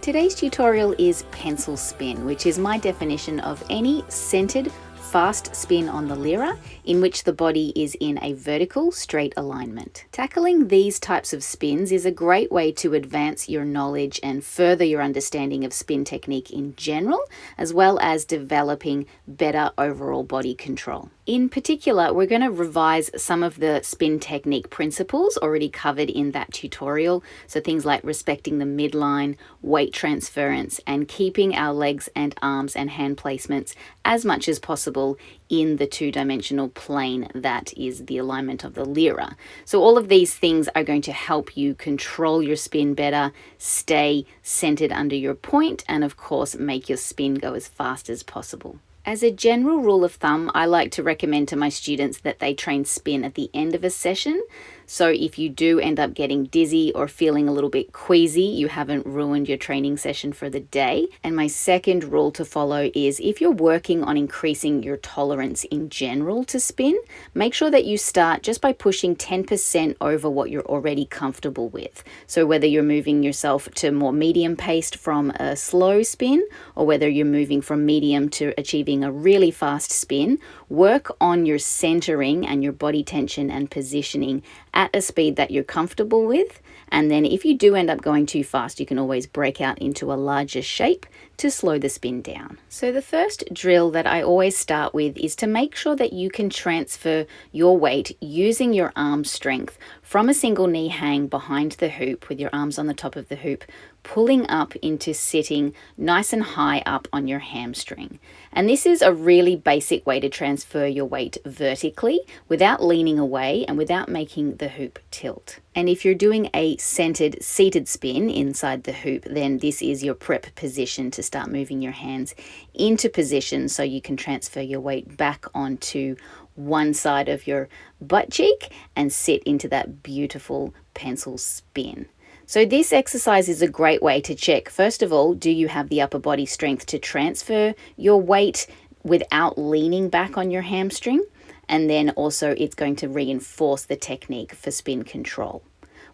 Today's tutorial is pencil spin, which is my definition of any centered, fast spin on the Lyra in which the body is in a vertical, straight alignment. Tackling these types of spins is a great way to advance your knowledge and further your understanding of spin technique in general, as well as developing better overall body control. In particular, we're going to revise some of the spin technique principles already covered in that tutorial. So things like respecting the midline, weight transference, and keeping our legs and arms and hand placements as much as possible in the two-dimensional plane that is the alignment of the Lyra. So all of these things are going to help you control your spin better, stay centered under your point, and of course make your spin go as fast as possible. As a general rule of thumb, I like to recommend to my students that they train spin at the end of a session. So if you do end up getting dizzy or feeling a little bit queasy, you haven't ruined your training session for the day. And my second rule to follow is if you're working on increasing your tolerance in general to spin, make sure that you start just by pushing 10% over what you're already comfortable with. So whether you're moving yourself to more medium paced from a slow spin, or whether you're moving from medium to achieving a really fast spin, work on your centering and your body tension and positioning at a speed that you're comfortable with. And then if you do end up going too fast, you can always break out into a larger shape to slow the spin down. So the first drill that I always start with is to make sure that you can transfer your weight using your arm strength from a single knee hang behind the hoop with your arms on the top of the hoop, pulling up into sitting nice and high up on your hamstring. And this is a really basic way to transfer your weight vertically without leaning away and without making the hoop tilt. And if you're doing a centered seated spin inside the hoop, then this is your prep position to start moving your hands into position so you can transfer your weight back onto one side of your butt cheek and sit into that beautiful pencil spin. So this exercise is a great way to check, first of all, do you have the upper body strength to transfer your weight without leaning back on your hamstring? And then also it's going to reinforce the technique for spin control.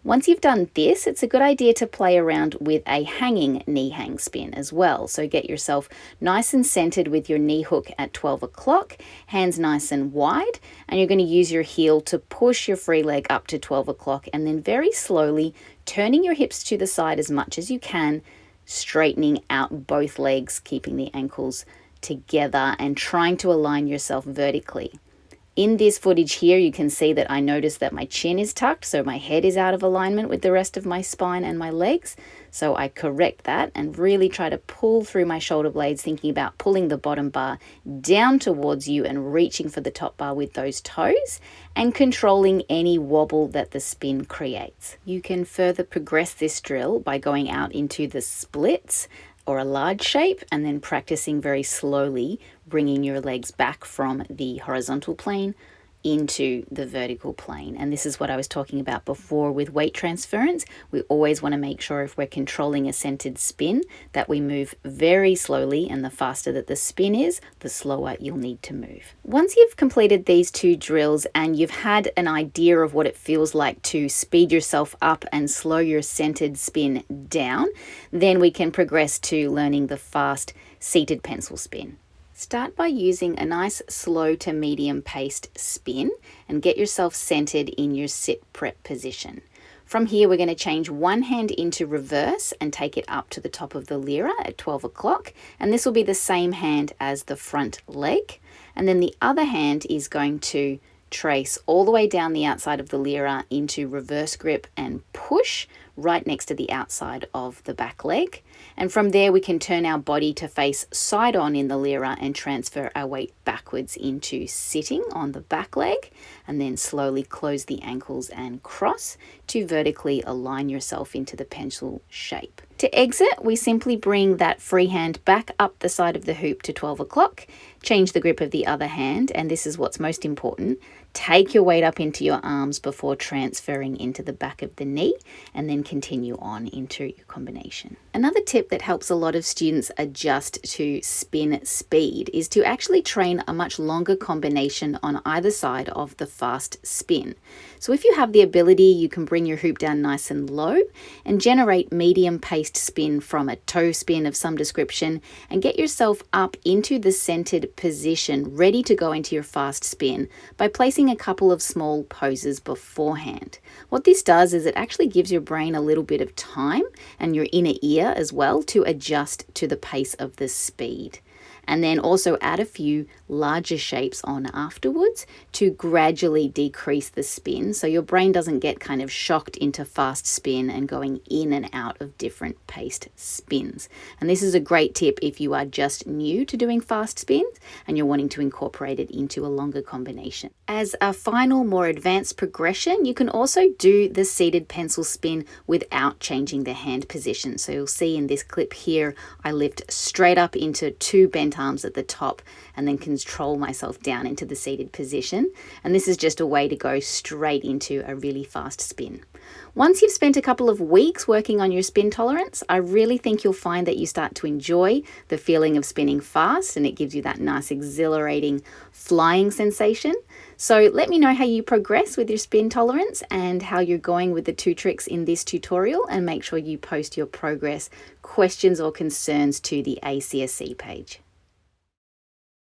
Once you've done this, it's a good idea to play around with a hanging knee hang spin as well. So get yourself nice and centered with your knee hook at 12 o'clock, hands nice and wide, and you're going to use your heel to push your free leg up to 12 o'clock and then very slowly turning your hips to the side as much as you can, straightening out both legs, keeping the ankles together and trying to align yourself vertically. In this footage here, you can see that I notice that my chin is tucked, so my head is out of alignment with the rest of my spine and my legs. So I correct that and really try to pull through my shoulder blades, thinking about pulling the bottom bar down towards you and reaching for the top bar with those toes and controlling any wobble that the spin creates. You can further progress this drill by going out into the splits or a large shape and then practicing very slowly bringing your legs back from the horizontal plane into the vertical plane. And this is what I was talking about before with weight transference. We always want to make sure if we're controlling a centered spin that we move very slowly, and the faster that the spin is, the slower you'll need to move. Once you've completed these two drills and you've had an idea of what it feels like to speed yourself up and slow your centered spin down, then we can progress to learning the fast seated pencil spin. Start by using a nice slow to medium paced spin and get yourself centered in your sit prep position. From here, we're going to change one hand into reverse and take it up to the top of the Lyra at 12 o'clock. And this will be the same hand as the front leg. And then the other hand is going to trace all the way down the outside of the Lyra into reverse grip and push right next to the outside of the back leg. And from there we can turn our body to face side on in the Lyra and transfer our weight backwards into sitting on the back leg, and then slowly close the ankles and cross to vertically align yourself into the pencil shape. To exit, we simply bring that free hand back up the side of the hoop to 12 o'clock, change the grip of the other hand, and this is what's most important, Take your weight up into your arms before transferring into the back of the knee, and then continue on into your combination. Another tip that helps a lot of students adjust to spin speed is to actually train a much longer combination on either side of the fast spin. So if you have the ability, you can bring your hoop down nice and low and generate medium paced spin from a toe spin of some description, and get yourself up into the centered position ready to go into your fast spin by placing a couple of small poses beforehand. What this does is it actually gives your brain a little bit of time, and your inner ear as well, to adjust to the pace of the speed. And then also add a few larger shapes on afterwards to gradually decrease the spin, so your brain doesn't get kind of shocked into fast spin and going in and out of different paced spins. And this is a great tip if you are just new to doing fast spins and you're wanting to incorporate it into a longer combination. As a final, more advanced progression, you can also do the seated pencil spin without changing the hand position. So you'll see in this clip here, I lift straight up into 2 bent arms at the top and then control myself down into the seated position. And this is just a way to go straight into a really fast spin. Once you've spent a couple of weeks working on your spin tolerance, I really think you'll find that you start to enjoy the feeling of spinning fast, and it gives you that nice exhilarating flying sensation. So let me know how you progress with your spin tolerance and how you're going with the 2 tricks in this tutorial, and make sure you post your progress, questions or concerns to the ACSC page.